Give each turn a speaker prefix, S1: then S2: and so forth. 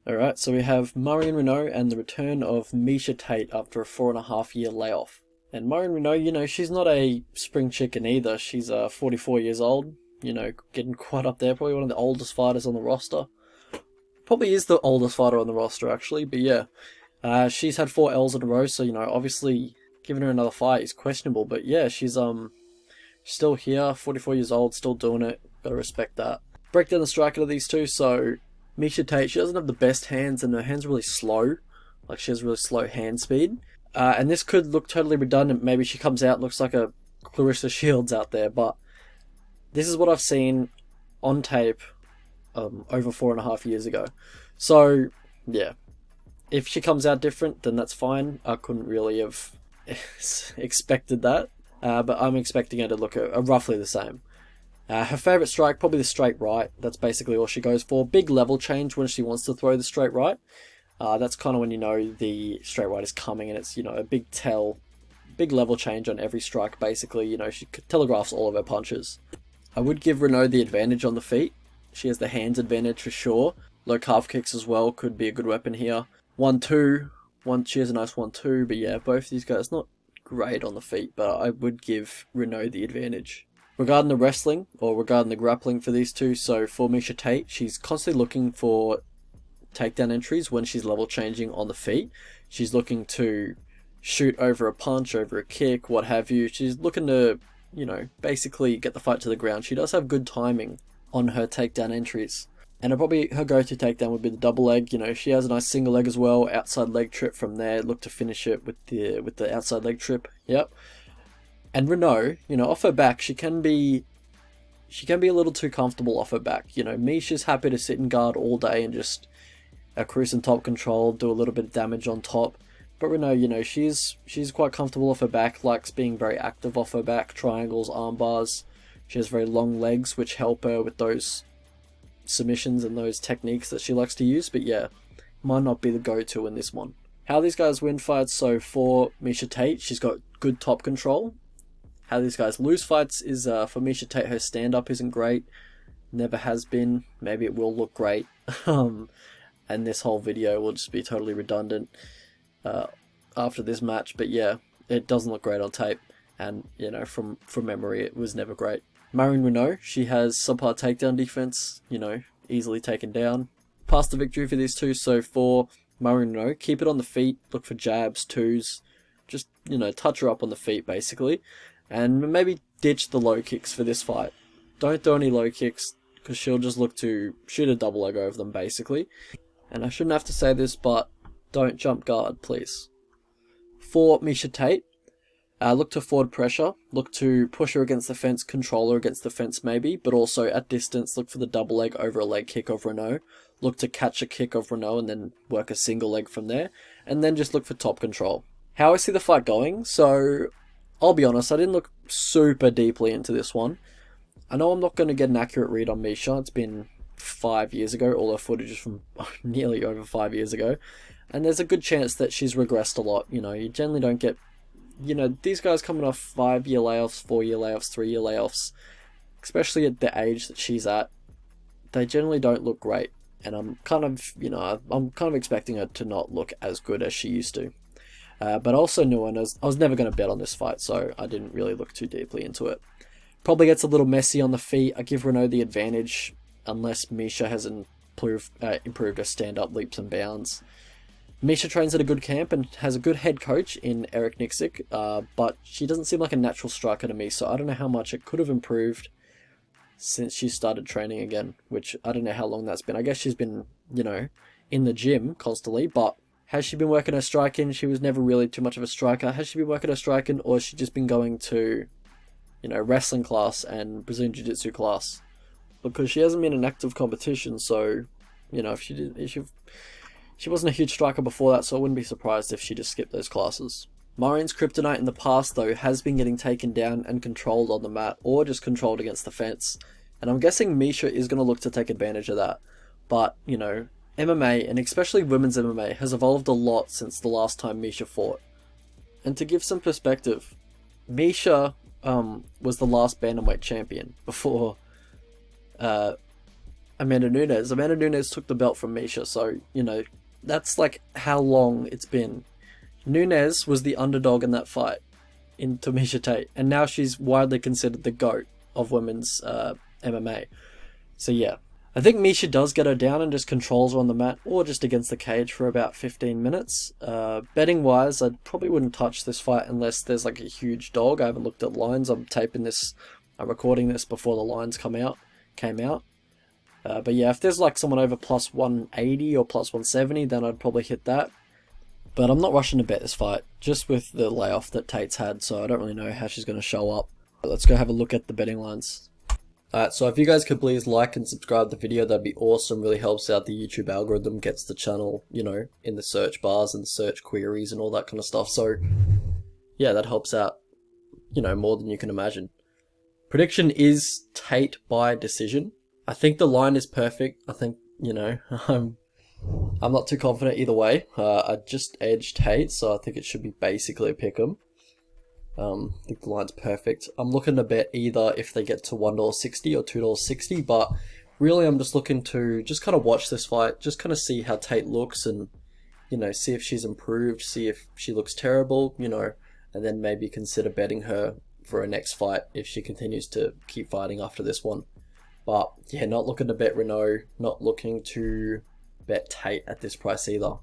S1: Alright, so we have Marion Reneau and the return of Miesha Tate after a 4.5 year layoff. And Marion Reneau, she's not a spring chicken either. She's 44 years old, getting quite up there, probably one of the oldest fighters on the roster. Probably is the oldest fighter on the roster, actually, but yeah. She's had 4 L's in a row, so, obviously giving her another fight is questionable, but yeah, she's still here, 44 years old, still doing it. Gotta respect that. Break down the striking of these two, so Miesha Tate, she doesn't have the best hands, and her hands are really slow. Like, she has really slow hand speed. And this could look totally redundant. Maybe she comes out, looks like a Clarissa Shields out there, but this is what I've seen on tape over 4.5 years ago. So, yeah. If she comes out different, then that's fine. I couldn't really have expected that. But I'm expecting her to look roughly the same. Her favourite strike, probably the straight right. That's basically all she goes for. Big level change when she wants to throw the straight right. That's kind of when you know the straight right is coming, and it's, a big tell, big level change on every strike, basically. She telegraphs all of her punches. I would give Reneau the advantage on the feet. She has the hands advantage for sure. Low calf kicks as well could be a good weapon here. 1-2. She has a nice 1-2, but yeah, both these guys not great on the feet, but I would give Reneau the advantage. Regarding the wrestling, or regarding the grappling for these two, so for Miesha Tate, she's constantly looking for takedown entries when she's level changing on the feet. She's looking to shoot over a punch, over a kick, what have you. She's looking to, basically get the fight to the ground. She does have good timing on her takedown entries. And probably her go-to takedown would be the double leg. She has a nice single leg as well, outside leg trip from there. Look to finish it with the outside leg trip. Yep. And Reneau, off her back, she can be a little too comfortable off her back. Miesha's happy to sit and guard all day and just cruise and top control, do a little bit of damage on top. But Reneau, she's quite comfortable off her back, likes being very active off her back, triangles, arm bars. She has very long legs, which help her with those submissions and those techniques that she likes to use. But yeah, might not be the go-to in this one. How these guys win fights, so for Miesha Tate, she's got good top control. How these guys lose fights is, for Miesha Tate, her stand-up isn't great. Never has been. Maybe it will look great. And this whole video will just be totally redundant after this match. But yeah, it doesn't look great on tape. And, from memory, it was never great. Marion Reneau, she has subpar takedown defense, easily taken down. Past the victory for these two, so for Marion Reneau, keep it on the feet, look for jabs, twos, just, touch her up on the feet, basically. And maybe ditch the low kicks for this fight. Don't do any low kicks, because she'll just look to shoot a double leg over them, basically. And I shouldn't have to say this, but don't jump guard, please. For Miesha Tate, look to forward pressure, look to push her against the fence, control her against the fence maybe, but also at distance, look for the double leg over a leg kick of Reneau. Look to catch a kick of Reneau and then work a single leg from there. And then just look for top control. How I see the fight going, so I'll be honest, I didn't look super deeply into this one. I know I'm not going to get an accurate read on Miesha. It's been 5 years ago. All her footage is from nearly over 5 years ago. And there's a good chance that she's regressed a lot. You generally don't get, these guys coming off 5-year layoffs, 4-year layoffs, 3-year layoffs, especially at the age that she's at, they generally don't look great. And I'm kind of expecting her to not look as good as she used to. But I also knew, and I was never going to bet on this fight, so I didn't really look too deeply into it. Probably gets a little messy on the feet. I give Reneau the advantage, unless Miesha has improved her stand-up leaps and bounds. Miesha trains at a good camp and has a good head coach in Eric Nixick, but she doesn't seem like a natural striker to me, so I don't know how much it could have improved since she started training again, which I don't know how long that's been. I guess she's been, in the gym constantly, but has she been working her striking? She was never really too much of a striker. Has she been working her striking, or has she just been going to, wrestling class and Brazilian Jiu-Jitsu class? Because she hasn't been in active competition, so, if she wasn't a huge striker before that, so I wouldn't be surprised if she just skipped those classes. Marion's kryptonite in the past, though, has been getting taken down and controlled on the mat, or just controlled against the fence. And I'm guessing Miesha is going to look to take advantage of that. But, MMA, and especially women's MMA, has evolved a lot since the last time Miesha fought. And to give some perspective, Miesha was the last bantamweight champion before Amanda Nunes. Amanda Nunes took the belt from Miesha, so, you know, that's like how long it's been. Nunes was the underdog in that fight into Miesha Tate, and now she's widely considered the GOAT of women's MMA. So yeah, I think Miesha does get her down and just controls her on the mat or just against the cage for about 15 minutes. Betting wise, I probably wouldn't touch this fight unless there's like a huge dog. I haven't looked at lines. I'm recording this before the lines came out. But yeah, if there's like someone over plus 180 or plus 170, then I'd probably hit that. But I'm not rushing to bet this fight, just with the layoff that Tate's had, so I don't really know how she's going to show up. But let's go have a look at the betting lines. Alright, so if you guys could please like and subscribe the video, that'd be awesome. Really helps out the YouTube algorithm, gets the channel, you know, in the search bars and search queries and all that kind of stuff. So yeah, that helps out, you know, more than you can imagine. Prediction is Tate by decision. I think the line is perfect. I think, you know, I'm not too confident either way. I just edged Tate, so I think it should be basically a pick'em. I think the line's perfect. I'm looking to bet either if they get to $1.60 or $2.60, but really I'm just looking to just kind of watch this fight, just kind of see how Tate looks and, you know, see if she's improved, see if she looks terrible, you know, and then maybe consider betting her for her next fight if she continues to keep fighting after this one. But yeah, not looking to bet Reneau, not looking to bet Tate at this price either.